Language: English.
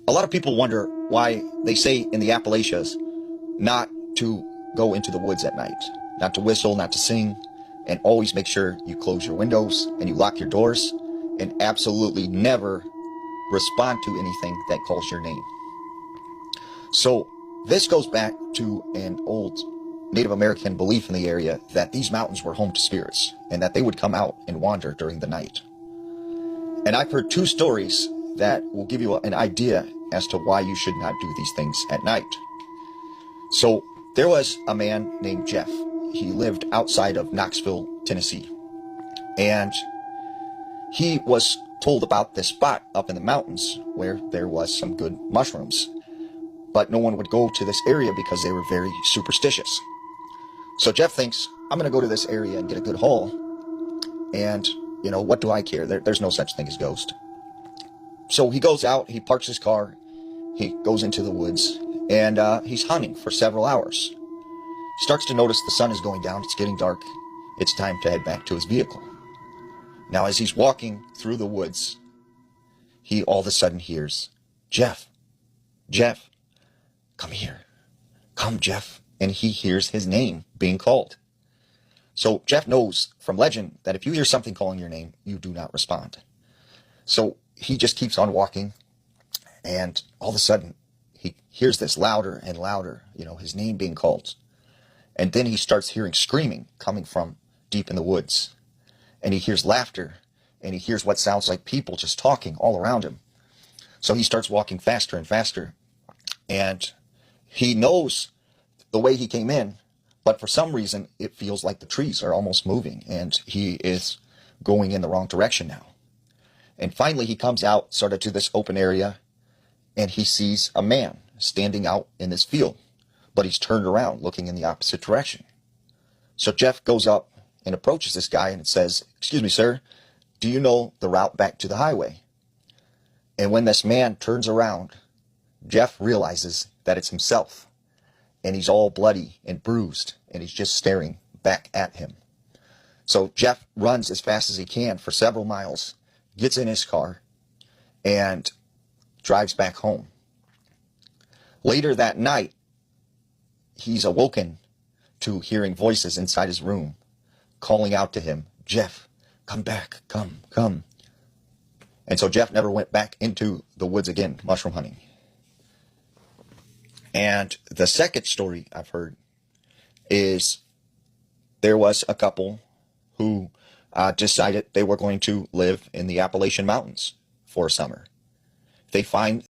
A lot of people wonder why they say in the Appalachias not to go into the woods at night, not to whistle, not to sing, and always make sure you close your windows and you lock your doors and absolutely never respond to anything that calls your name. So this goes back to an old Native American belief in the area that these mountains were home to spirits and that they would come out and wander during the night. And I've heard two stories that will give you an idea as to why you should not do these things at night. So there was a man named Jeff. He lived outside of Knoxville, Tennessee. And he was told about this spot up in the mountains where there was some good mushrooms. But no one would go to this area because they were very superstitious. So Jeff thinks, I'm going to go to this area and get a good haul. And, what do I care? There's no such thing as ghost. So he goes out, he parks his car, he goes into the woods, and he's hunting for several hours. He starts to notice the sun is going down, it's getting dark, it's time to head back to his vehicle. Now as he's walking through the woods, he all of a sudden hears, Jeff, come here, come Jeff, and he hears his name being called. So Jeff knows from legend that if you hear something calling your name, you do not respond. So he just keeps on walking, and all of a sudden he hears this louder and louder, his name being called. And then he starts hearing screaming coming from deep in the woods. And he hears laughter, and he hears what sounds like people just talking all around him. So he starts walking faster and faster, and he knows the way he came in, but for some reason it feels like the trees are almost moving, and he is going in the wrong direction now. And finally he comes out sort of to this open area, and he sees a man standing out in this field, but he's turned around looking in the opposite direction. So Jeff goes up and approaches this guy and says, "Excuse me, sir, do you know the route back to the highway?" And when this man turns around, Jeff realizes that it's himself, and he's all bloody and bruised, and he's just staring back at him. So Jeff runs as fast as he can for several miles, gets in his car, and drives back home. Later that night, he's awoken to hearing voices inside his room calling out to him, "Jeff, come back, come." And so Jeff never went back into the woods again, mushroom hunting. And the second story I've heard is there was a couple who decided they were going to live in the Appalachian Mountains for a summer. They find